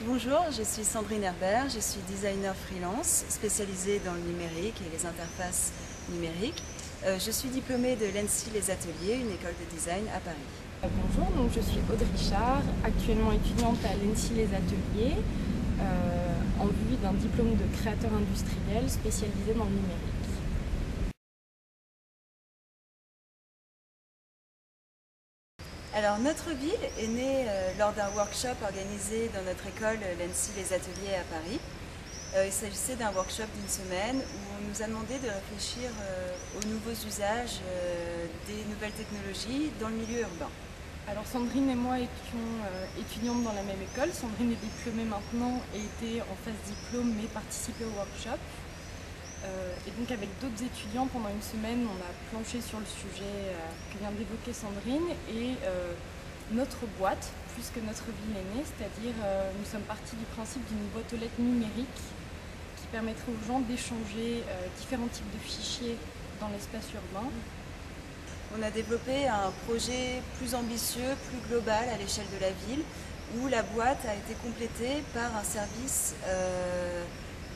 Bonjour, je suis Sandrine Herbert, je suis designer freelance spécialisée dans le numérique et les interfaces numériques. Je suis diplômée de l'ENSI Les Ateliers, une école de design à Paris. Bonjour, donc je suis Aude Richard, actuellement étudiante à l'ENSI Les Ateliers, en vue d'un diplôme de créateur industriel spécialisé dans le numérique. Alors notre ville est née lors d'un workshop organisé dans notre école l'ENSI Les Ateliers à Paris. Il s'agissait d'un workshop d'une semaine où on nous a demandé de réfléchir aux nouveaux usages des nouvelles technologies dans le milieu urbain. Alors Sandrine et moi étions étudiantes dans la même école. Sandrine est diplômée maintenant et était en phase diplôme mais participait au workshop. Et donc avec d'autres étudiants pendant une semaine, on a planché sur le sujet que vient d'évoquer Sandrine et notre boîte, puisque notre ville est née, c'est-à-dire nous sommes partis du principe d'une boîte aux lettres numérique qui permettrait aux gens d'échanger différents types de fichiers dans l'espace urbain. On a développé un projet plus ambitieux, plus global à l'échelle de la ville, où la boîte a été complétée par un service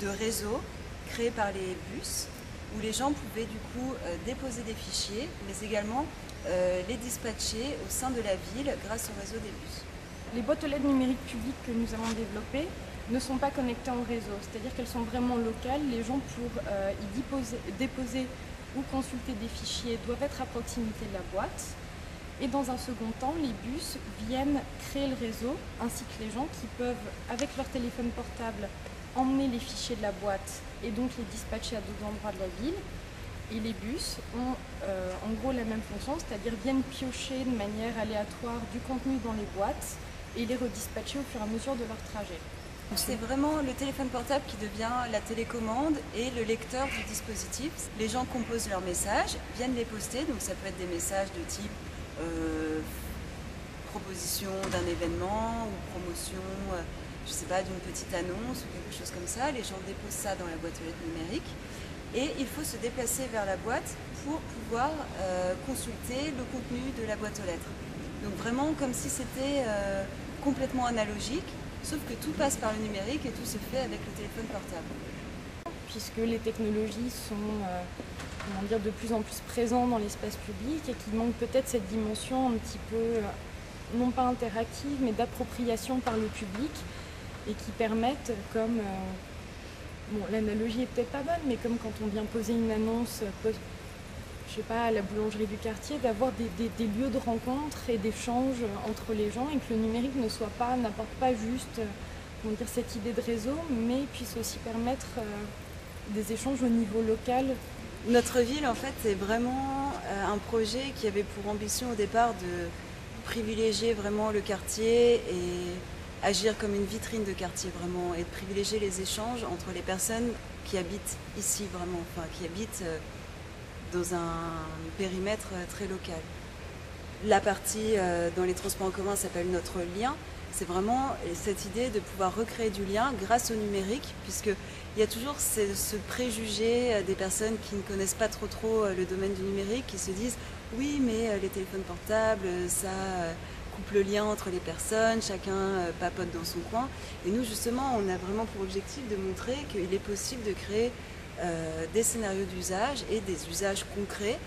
de réseau créé par les bus, où les gens pouvaient du coup déposer des fichiers, mais également les dispatcher au sein de la ville grâce au réseau des bus. Les boîtes aux lettres numériques publiques que nous avons développées ne sont pas connectées en réseau, c'est-à-dire qu'elles sont vraiment locales. Les gens pour y déposer ou consulter des fichiers doivent être à proximité de la boîte. Et dans un second temps, les bus viennent créer le réseau, ainsi que les gens qui peuvent, avec leur téléphone portable, emmener les fichiers de la boîte et donc les dispatcher à d'autres endroits de la ville. Et les bus ont en gros la même fonction, c'est-à-dire viennent piocher de manière aléatoire du contenu dans les boîtes et les redispatcher au fur et à mesure de leur trajet. C'est vraiment le téléphone portable qui devient la télécommande et le lecteur du dispositif. Les gens composent leurs messages, viennent les poster, donc ça peut être des messages de type proposition d'un événement ou promotion, je sais pas, d'une petite annonce ou quelque chose comme ça. Les gens déposent ça dans la boîte aux lettres numérique et il faut se déplacer vers la boîte pour pouvoir consulter le contenu de la boîte aux lettres. Donc vraiment comme si c'était complètement analogique. Sauf que tout passe par le numérique et tout se fait avec le téléphone portable. Puisque les technologies sont de plus en plus présentes dans l'espace public et qu'il manque peut-être cette dimension un petit peu, non pas interactive, mais d'appropriation par le public et qui permettent, comme, l'analogie est peut-être pas bonne, mais comme quand on vient poser une annonce, je sais pas, à la boulangerie du quartier, d'avoir des lieux de rencontre et d'échange entre les gens et que le numérique n'apporte pas juste cette idée de réseau, mais puisse aussi permettre des échanges au niveau local. Notre ville, en fait, est vraiment un projet qui avait pour ambition au départ de privilégier vraiment le quartier et agir comme une vitrine de quartier vraiment et de privilégier les échanges entre les personnes qui habitent ici vraiment, enfin qui habitent dans un périmètre très local. La partie dans les transports en commun s'appelle Notre Lien. C'est vraiment cette idée de pouvoir recréer du lien grâce au numérique, puisqu'il y a toujours ce préjugé des personnes qui ne connaissent pas trop le domaine du numérique, qui se disent « oui, mais les téléphones portables, ça coupe le lien entre les personnes, chacun papote dans son coin ». Et nous, justement, on a vraiment pour objectif de montrer qu'il est possible de créer des scénarios d'usage et des usages concrets.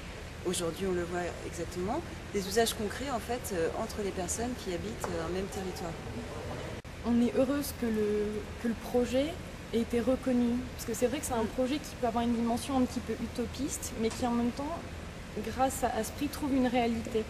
Aujourd'hui, on le voit exactement, des usages concrets en fait entre les personnes qui habitent un même territoire. On est heureuse que le projet ait été reconnu, parce que c'est vrai que c'est un projet qui peut avoir une dimension un petit peu utopiste, mais qui en même temps, grâce à ce prix, trouve une réalité.